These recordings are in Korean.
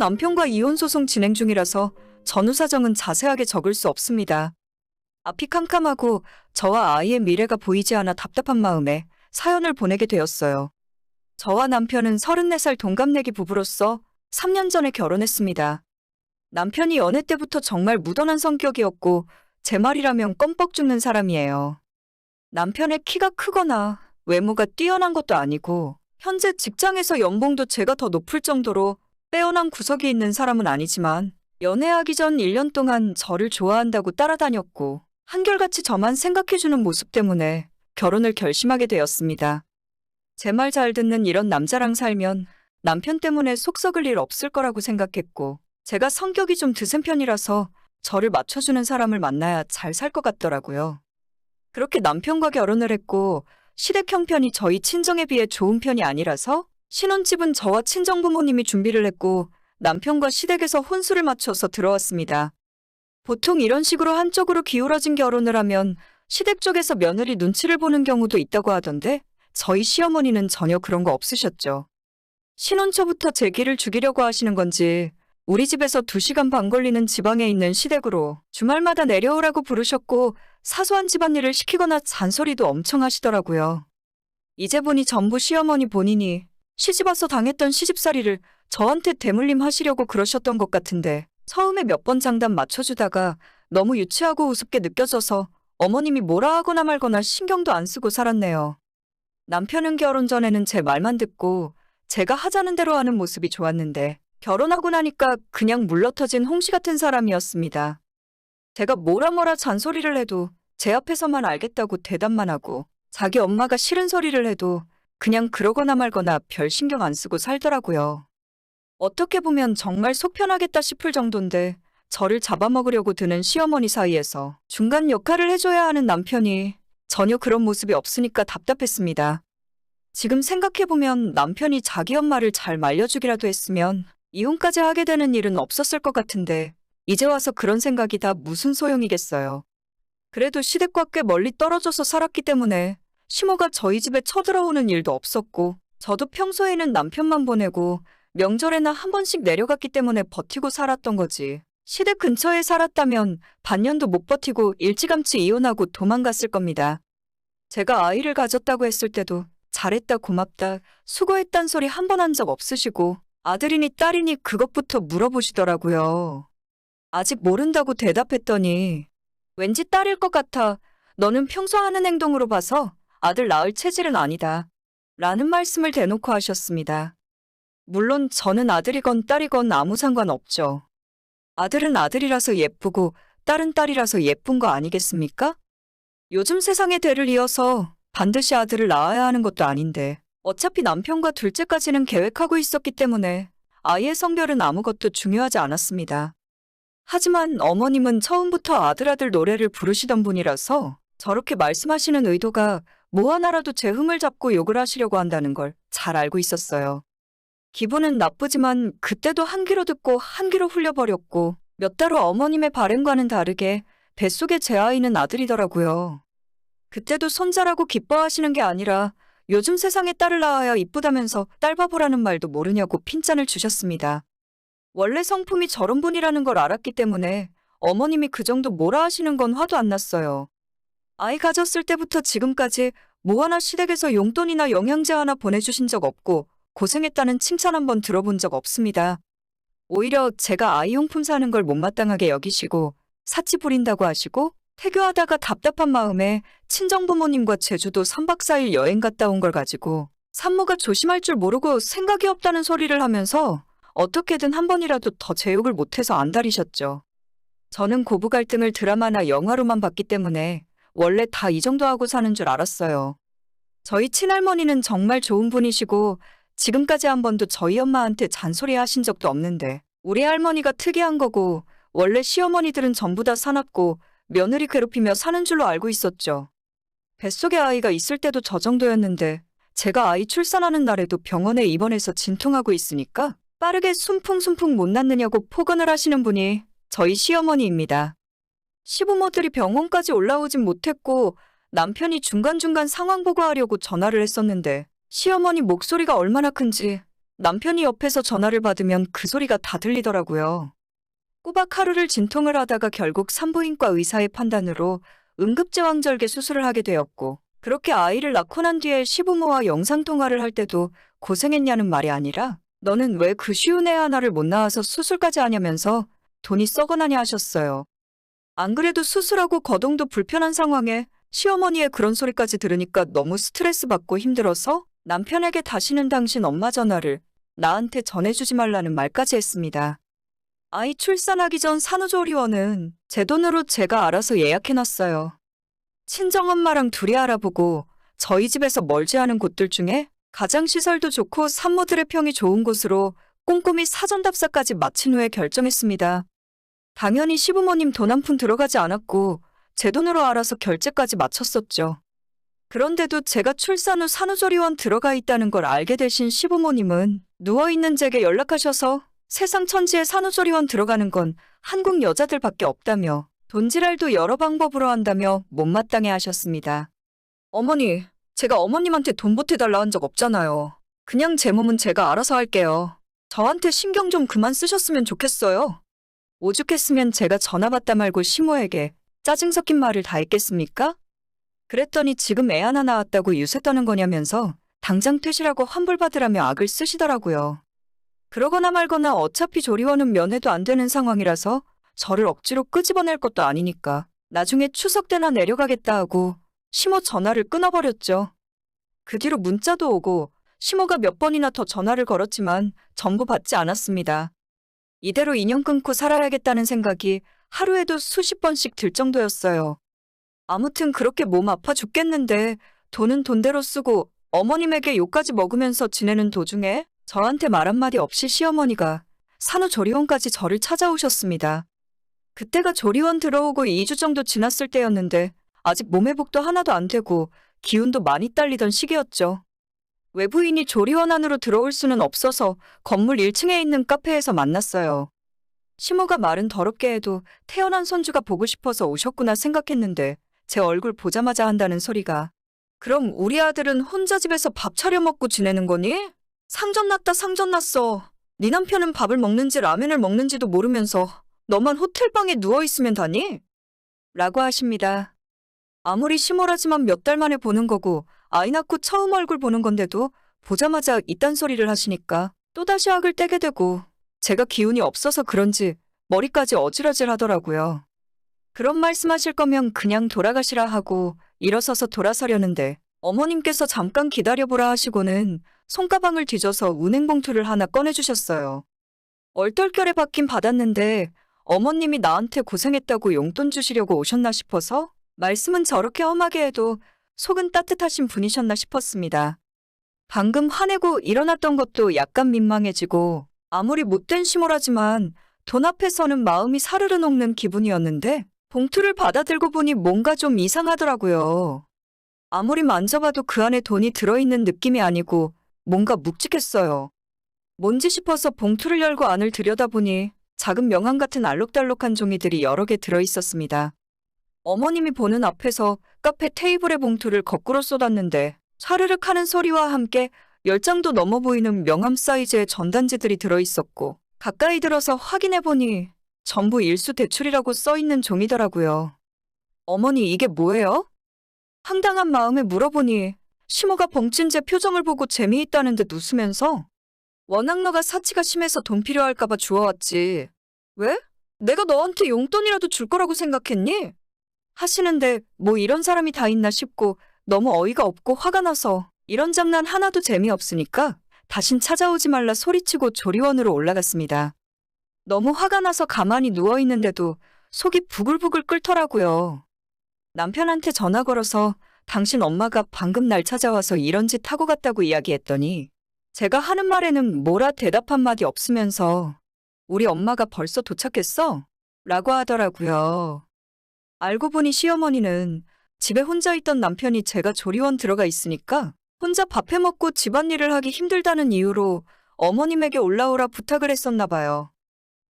남편과 이혼 소송 진행 중이라서 전후 사정은 자세하게 적을 수 없습니다. 앞이 캄캄하고 저와 아이의 미래가 보이지 않아 답답한 마음에 사연을 보내게 되었어요. 저와 남편은 34살 동갑내기 부부로서 3년 전에 결혼했습니다. 남편이 연애 때부터 정말 무던한 성격이었고 제 말이라면 껌뻑 죽는 사람이에요. 남편의 키가 크거나 외모가 뛰어난 것도 아니고 현재 직장에서 연봉도 제가 더 높을 정도로 빼어난 구석이 있는 사람은 아니지만 연애하기 전 1년 동안 저를 좋아한다고 따라다녔고 한결같이 저만 생각해주는 모습 때문에 결혼을 결심하게 되었습니다. 제 말 잘 듣는 이런 남자랑 살면 남편 때문에 속 썩을 일 없을 거라고 생각했고 제가 성격이 좀 드센 편이라서 저를 맞춰주는 사람을 만나야 잘 살 것 같더라고요. 그렇게 남편과 결혼을 했고 시댁 형편이 저희 친정에 비해 좋은 편이 아니라서 신혼집은 저와 친정부모님이 준비를 했고 남편과 시댁에서 혼수를 맞춰서 들어왔습니다. 보통 이런 식으로 한쪽으로 기울어진 결혼을 하면 시댁 쪽에서 며느리 눈치를 보는 경우도 있다고 하던데 저희 시어머니는 전혀 그런 거 없으셨죠. 신혼 초부터 제 길을 죽이려고 하시는 건지 우리 집에서 2시간 반 걸리는 지방에 있는 시댁으로 주말마다 내려오라고 부르셨고 사소한 집안일을 시키거나 잔소리도 엄청 하시더라고요. 이제 보니 전부 시어머니 본인이 시집와서 당했던 시집살이를 저한테 대물림 하시려고 그러셨던 것 같은데 처음에 몇 번 장단 맞춰주다가 너무 유치하고 우습게 느껴져서 어머님이 뭐라 하거나 말거나 신경도 안 쓰고 살았네요. 남편은 결혼 전에는 제 말만 듣고 제가 하자는 대로 하는 모습이 좋았는데 결혼하고 나니까 그냥 물러터진 홍시 같은 사람이었습니다. 제가 뭐라 잔소리를 해도 제 앞에서만 알겠다고 대답만 하고 자기 엄마가 싫은 소리를 해도 그냥 그러거나 말거나 별 신경 안 쓰고 살더라고요. 어떻게 보면 정말 속 편하겠다 싶을 정도인데 저를 잡아먹으려고 드는 시어머니 사이에서 중간 역할을 해줘야 하는 남편이 전혀 그런 모습이 없으니까 답답했습니다. 지금 생각해보면 남편이 자기 엄마를 잘 말려주기라도 했으면 이혼까지 하게 되는 일은 없었을 것 같은데 이제 와서 그런 생각이 다 무슨 소용이겠어요. 그래도 시댁과 꽤 멀리 떨어져서 살았기 때문에 시모가 저희 집에 쳐들어오는 일도 없었고 저도 평소에는 남편만 보내고 명절에나 한 번씩 내려갔기 때문에 버티고 살았던 거지. 시댁 근처에 살았다면 반년도 못 버티고 일찌감치 이혼하고 도망갔을 겁니다. 제가 아이를 가졌다고 했을 때도 잘했다 고맙다 수고했단 소리 한 번 한 적 없으시고 아들이니 딸이니 그것부터 물어보시더라고요. 아직 모른다고 대답했더니 왠지 딸일 것 같아. 너는 평소 하는 행동으로 봐서 아들 낳을 체질은 아니다. 라는 말씀을 대놓고 하셨습니다. 물론 저는 아들이건 딸이건 아무 상관없죠. 아들은 아들이라서 예쁘고 딸은 딸이라서 예쁜 거 아니겠습니까? 요즘 세상의 대를 이어서 반드시 아들을 낳아야 하는 것도 아닌데 어차피 남편과 둘째까지는 계획하고 있었기 때문에 아이의 성별은 아무것도 중요하지 않았습니다. 하지만 어머님은 처음부터 아들 노래를 부르시던 분이라서 저렇게 말씀하시는 의도가 뭐 하나라도 제 흠을 잡고 욕을 하시려고 한다는 걸 잘 알고 있었어요. 기분은 나쁘지만 그때도 한 귀로 듣고 한 귀로 흘려버렸고 몇 달 후 어머님의 바램과는 다르게 뱃속에 제 아이는 아들이더라고요. 그때도 손자라고 기뻐하시는 게 아니라 요즘 세상에 딸을 낳아야 이쁘다면서 딸 바보라는 말도 모르냐고 핀잔을 주셨습니다. 원래 성품이 저런 분이라는 걸 알았기 때문에 어머님이 그 정도 뭐라 하시는 건 화도 안 났어요. 아이 가졌을 때부터 지금까지 뭐 하나 시댁에서 용돈이나 영양제 하나 보내주신 적 없고 고생했다는 칭찬 한번 들어본 적 없습니다. 오히려 제가 아이 용품 사는 걸 못마땅하게 여기시고 사치 부린다고 하시고 태교하다가 답답한 마음에 친정부모님과 제주도 3박 4일 여행 갔다 온 걸 가지고 산모가 조심할 줄 모르고 생각이 없다는 소리를 하면서 어떻게든 한 번이라도 더 제 욕을 못해서 안달이셨죠. 저는 고부 갈등을 드라마나 영화로만 봤기 때문에 원래 다 이 정도 하고 사는 줄 알았어요. 저희 친할머니는 정말 좋은 분이시고 지금까지 한 번도 저희 엄마한테 잔소리 하신 적도 없는데 우리 할머니가 특이한 거고 원래 시어머니들은 전부 다 사납고 며느리 괴롭히며 사는 줄로 알고 있었죠. 뱃속에 아이가 있을 때도 저 정도였는데 제가 아이 출산하는 날에도 병원에 입원해서 진통하고 있으니까 빠르게 순풍순풍 못 낳느냐고 폭언을 하시는 분이 저희 시어머니입니다. 시부모들이 병원까지 올라오진 못했고 남편이 중간중간 상황 보고하려고 전화를 했었는데 시어머니 목소리가 얼마나 큰지 남편이 옆에서 전화를 받으면 그 소리가 다 들리더라고요. 꼬박 하루를 진통을 하다가 결국 산부인과 의사의 판단으로 응급제왕절개 수술을 하게 되었고, 그렇게 아이를 낳고 난 뒤에 시부모와 영상통화를 할 때도 고생했냐는 말이 아니라 너는 왜 그 쉬운 애 하나를 못 낳아서 수술까지 하냐면서 돈이 썩어나냐 하셨어요. 안 그래도 수술하고 거동도 불편한 상황에 시어머니의 그런 소리까지 들으니까 너무 스트레스 받고 힘들어서 남편에게 다시는 당신 엄마 전화를 나한테 전해주지 말라는 말까지 했습니다. 아이 출산하기 전 산후조리원은 제 돈으로 제가 알아서 예약해놨어요. 친정엄마랑 둘이 알아보고 저희 집에서 멀지 않은 곳들 중에 가장 시설도 좋고 산모들의 평이 좋은 곳으로 꼼꼼히 사전답사까지 마친 후에 결정했습니다. 당연히 시부모님 돈 한 푼 들어가지 않았고 제 돈으로 알아서 결제까지 마쳤었죠. 그런데도 제가 출산 후 산후조리원 들어가 있다는 걸 알게 되신 시부모님은 누워있는 제게 연락하셔서 세상 천지에 산후조리원 들어가는 건 한국 여자들밖에 없다며 돈지랄도 여러 방법으로 한다며 못마땅해 하셨습니다. 어머니, 제가 어머님한테 돈 보태달라 한 적 없잖아요. 그냥 제 몸은 제가 알아서 할게요. 저한테 신경 좀 그만 쓰셨으면 좋겠어요. 오죽했으면 제가 전화 받다 말고 시모에게 짜증 섞인 말을 다 했겠습니까? 그랬더니 지금 애 하나 낳았다고 유세 떠는 거냐면서 당장 퇴실하고 환불받으라며 악을 쓰시더라고요. 그러거나 말거나 어차피 조리원은 면회도 안 되는 상황이라서 저를 억지로 끄집어낼 것도 아니니까 나중에 추석 때나 내려가겠다 하고 시모 전화를 끊어버렸죠. 그 뒤로 문자도 오고 시모가 몇 번이나 더 전화를 걸었지만 전부 받지 않았습니다. 이대로 인연 끊고 살아야겠다는 생각이 하루에도 수십 번씩 들 정도였어요. 아무튼 그렇게 몸 아파 죽겠는데 돈은 돈대로 쓰고 어머님에게 욕까지 먹으면서 지내는 도중에 저한테 말 한마디 없이 시어머니가 산후조리원까지 저를 찾아오셨습니다. 그때가 조리원 들어오고 2주 정도 지났을 때였는데 아직 몸 회복도 하나도 안 되고 기운도 많이 딸리던 시기였죠. 외부인이 조리원 안으로 들어올 수는 없어서 건물 1층에 있는 카페에서 만났어요. 시모가 말은 더럽게 해도 태어난 손주가 보고 싶어서 오셨구나 생각했는데 제 얼굴 보자마자 한다는 소리가 그럼 우리 아들은 혼자 집에서 밥 차려 먹고 지내는 거니? 상전 났다 상전 났어. 네 남편은 밥을 먹는지 라면을 먹는지도 모르면서 너만 호텔방에 누워있으면 다니? 라고 하십니다. 아무리 시모라지만 몇 달 만에 보는 거고 아이 낳고 처음 얼굴 보는 건데도 보자마자 이딴 소리를 하시니까 또다시 악을 떼게 되고 제가 기운이 없어서 그런지 머리까지 어질어질 하더라고요. 그런 말씀하실 거면 그냥 돌아가시라 하고 일어서서 돌아서려는데 어머님께서 잠깐 기다려보라 하시고는 손가방을 뒤져서 은행봉투를 하나 꺼내주셨어요. 얼떨결에 받긴 받았는데 어머님이 나한테 고생했다고 용돈 주시려고 오셨나 싶어서 말씀은 저렇게 험하게 해도 속은 따뜻하신 분이셨나 싶었습니다. 방금 화내고 일어났던 것도 약간 민망해지고 아무리 못된 시모라지만 돈 앞에서는 마음이 사르르 녹는 기분이었는데 봉투를 받아들고 보니 뭔가 좀 이상하더라고요. 아무리 만져봐도 그 안에 돈이 들어있는 느낌이 아니고 뭔가 묵직했어요. 뭔지 싶어서 봉투를 열고 안을 들여다보니 작은 명함 같은 알록달록한 종이들이 여러 개 들어있었습니다. 어머님이 보는 앞에서 카페 테이블에 봉투를 거꾸로 쏟았는데 차르륵 하는 소리와 함께 10장도 넘어 보이는 명함 사이즈의 전단지들이 들어있었고 가까이 들어서 확인해보니 전부 일수 대출이라고 써있는 종이더라고요. 어머니 이게 뭐예요? 황당한 마음에 물어보니 시모가 벙찐 제 표정을 보고 재미있다는 듯 웃으면서 워낙 너가 사치가 심해서 돈 필요할까봐 주워왔지. 왜? 내가 너한테 용돈이라도 줄 거라고 생각했니? 하시는데 뭐 이런 사람이 다 있나 싶고 너무 어이가 없고 화가 나서 이런 장난 하나도 재미없으니까 다신 찾아오지 말라 소리치고 조리원으로 올라갔습니다. 너무 화가 나서 가만히 누워있는데도 속이 부글부글 끓더라고요. 남편한테 전화 걸어서 당신 엄마가 방금 날 찾아와서 이런 짓 하고 갔다고 이야기했더니 제가 하는 말에는 뭐라 대답 한마디 없으면서 우리 엄마가 벌써 도착했어? 라고 하더라고요. 알고 보니 시어머니는 집에 혼자 있던 남편이 제가 조리원 들어가 있으니까 혼자 밥 해먹고 집안일을 하기 힘들다는 이유로 어머님에게 올라오라 부탁을 했었나 봐요.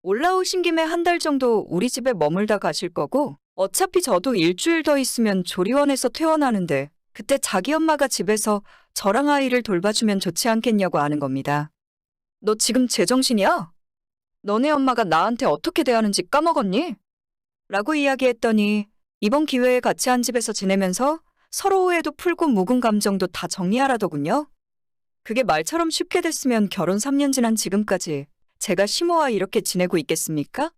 올라오신 김에 한 달 정도 우리 집에 머물다 가실 거고 어차피 저도 일주일 더 있으면 조리원에서 퇴원하는데 그때 자기 엄마가 집에서 저랑 아이를 돌봐주면 좋지 않겠냐고 하는 겁니다. 너 지금 제정신이야? 너네 엄마가 나한테 어떻게 대하는지 까먹었니? 라고 이야기했더니 이번 기회에 같이 한 집에서 지내면서 서로 오해도 풀고 묵은 감정도 다 정리하라더군요. 그게 말처럼 쉽게 됐으면 결혼 3년 지난 지금까지 제가 시모와 이렇게 지내고 있겠습니까?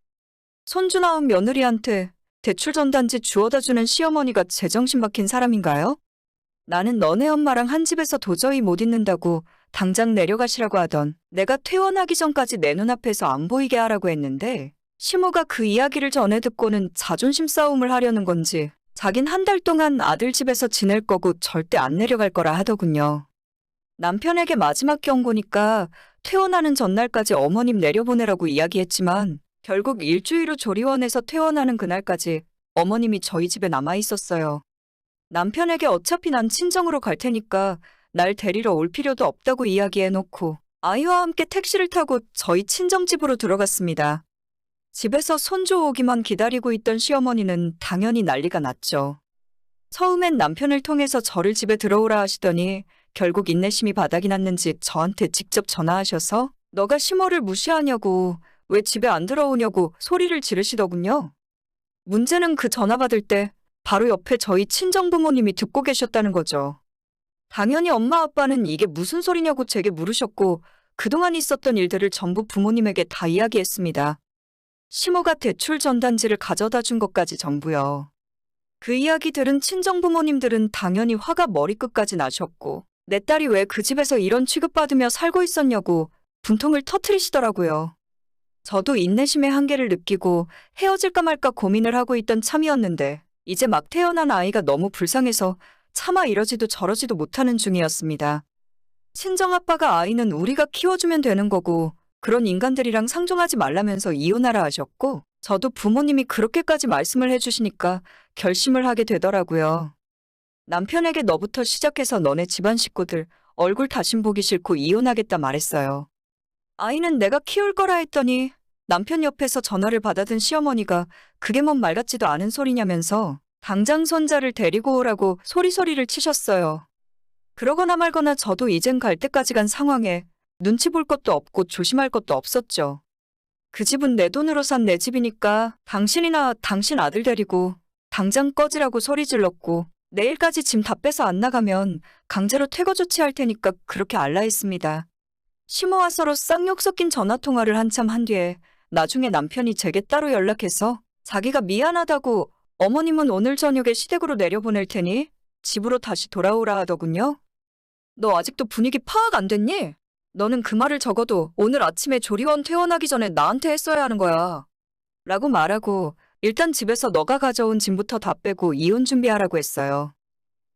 손주 낳은 며느리한테 대출 전단지 주워다 주는 시어머니가 제정신 박힌 사람인가요? 나는 너네 엄마랑 한 집에서 도저히 못 있는다고 당장 내려가시라고 하던 내가 퇴원하기 전까지 내 눈앞에서 안 보이게 하라고 했는데 시모가 그 이야기를 전해 듣고는 자존심 싸움을 하려는 건지 자긴 한 달 동안 아들 집에서 지낼 거고 절대 안 내려갈 거라 하더군요. 남편에게 마지막 경고니까 퇴원하는 전날까지 어머님 내려보내라고 이야기했지만 결국 일주일 후 조리원에서 퇴원하는 그날까지 어머님이 저희 집에 남아 있었어요. 남편에게 어차피 난 친정으로 갈 테니까 날 데리러 올 필요도 없다고 이야기해놓고 아이와 함께 택시를 타고 저희 친정집으로 들어갔습니다. 집에서 손주 오기만 기다리고 있던 시어머니는 당연히 난리가 났죠. 처음엔 남편을 통해서 저를 집에 들어오라 하시더니 결국 인내심이 바닥이 났는지 저한테 직접 전화하셔서 너가 시모를 무시하냐고 왜 집에 안 들어오냐고 소리를 지르시더군요. 문제는 그 전화 받을 때 바로 옆에 저희 친정부모님이 듣고 계셨다는 거죠. 당연히 엄마 아빠는 이게 무슨 소리냐고 제게 물으셨고 그동안 있었던 일들을 전부 부모님에게 다 이야기했습니다. 시모가 대출 전단지를 가져다 준 것까지 전부요. 그 이야기 들은 친정부모님들은 당연히 화가 머리끝까지 나셨고 내 딸이 왜 그 집에서 이런 취급받으며 살고 있었냐고 분통을 터뜨리시더라고요. 저도 인내심의 한계를 느끼고 헤어질까 말까 고민을 하고 있던 참이었는데 이제 막 태어난 아이가 너무 불쌍해서 차마 이러지도 저러지도 못하는 중이었습니다. 친정아빠가 아이는 우리가 키워주면 되는 거고 그런 인간들이랑 상종하지 말라면서 이혼하라 하셨고 저도 부모님이 그렇게까지 말씀을 해주시니까 결심을 하게 되더라고요. 남편에게 너부터 시작해서 너네 집안 식구들 얼굴 다신 보기 싫고 이혼하겠다 말했어요. 아이는 내가 키울 거라 했더니 남편 옆에서 전화를 받아든 시어머니가 그게 뭔 말 같지도 않은 소리냐면서 당장 손자를 데리고 오라고 소리소리를 치셨어요. 그러거나 말거나 저도 이젠 갈 때까지 간 상황에 눈치 볼 것도 없고 조심할 것도 없었죠. 그 집은 내 돈으로 산 내 집이니까 당신이나 당신 아들 데리고 당장 꺼지라고 소리 질렀고 내일까지 짐 다 빼서 안 나가면 강제로 퇴거 조치할 테니까 그렇게 알라했습니다. 시모와 서로 쌍욕 섞인 전화통화를 한참 한 뒤에 나중에 남편이 제게 따로 연락해서 자기가 미안하다고 어머님은 오늘 저녁에 시댁으로 내려보낼 테니 집으로 다시 돌아오라 하더군요. 너 아직도 분위기 파악 안 됐니? 너는 그 말을 적어도 오늘 아침에 조리원 퇴원하기 전에 나한테 했어야 하는 거야. 라고 말하고 일단 집에서 너가 가져온 짐부터 다 빼고 이혼 준비하라고 했어요.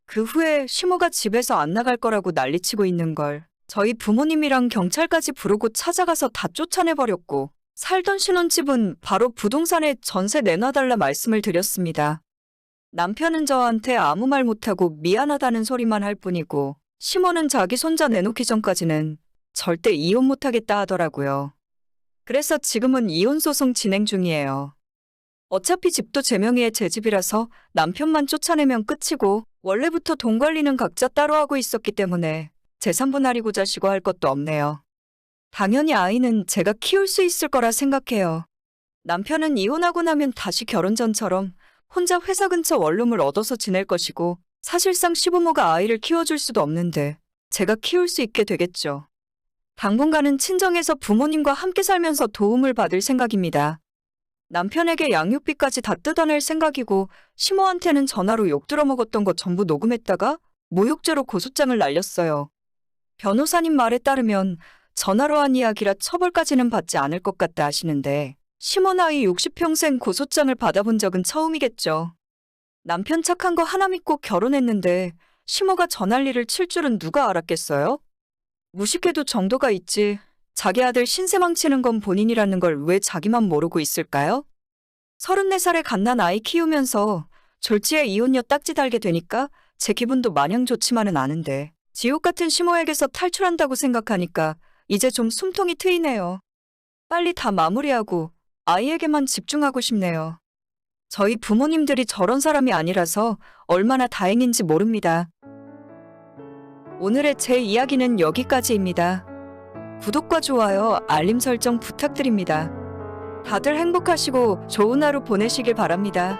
그 후에 시모가 집에서 안 나갈 거라고 난리치고 있는 걸 저희 부모님이랑 경찰까지 부르고 찾아가서 다 쫓아내버렸고 살던 신혼집은 바로 부동산에 전세 내놔달라 말씀을 드렸습니다. 남편은 저한테 아무 말 못하고 미안하다는 소리만 할 뿐이고 시모는 자기 손자 내놓기 전까지는 절대 이혼 못하겠다 하더라고요. 그래서 지금은 이혼 소송 진행 중이에요. 어차피 집도 제 명의의 제 집이라서 남편만 쫓아내면 끝이고 원래부터 돈 관리는 각자 따로 하고 있었기 때문에 재산 분할이고 자시고 할 것도 없네요. 당연히 아이는 제가 키울 수 있을 거라 생각해요. 남편은 이혼하고 나면 다시 결혼 전처럼 혼자 회사 근처 원룸을 얻어서 지낼 것이고 사실상 시부모가 아이를 키워줄 수도 없는데 제가 키울 수 있게 되겠죠. 당분간은 친정에서 부모님과 함께 살면서 도움을 받을 생각입니다. 남편에게 양육비까지 다 뜯어낼 생각이고 시모한테는 전화로 욕 들어먹었던 거 전부 녹음했다가 모욕죄로 고소장을 날렸어요. 변호사님 말에 따르면 전화로 한 이야기라 처벌까지는 받지 않을 것 같다 하시는데 시모 나이 60평생 고소장을 받아본 적은 처음이겠죠. 남편 착한 거 하나 믿고 결혼했는데 시모가 전할리를 칠 줄은 누가 알았겠어요? 무식해도 정도가 있지. 자기 아들 신세 망치는 건 본인이라는 걸 왜 자기만 모르고 있을까요? 34살에 갓난 아이 키우면서 졸지에 이혼녀 딱지 달게 되니까 제 기분도 마냥 좋지만은 않은데 지옥 같은 시모에게서 탈출한다고 생각하니까 이제 좀 숨통이 트이네요. 빨리 다 마무리하고 아이에게만 집중하고 싶네요. 저희 부모님들이 저런 사람이 아니라서 얼마나 다행인지 모릅니다. 오늘의 제 이야기는 여기까지입니다. 구독과 좋아요, 알림 설정 부탁드립니다. 다들 행복하시고 좋은 하루 보내시길 바랍니다.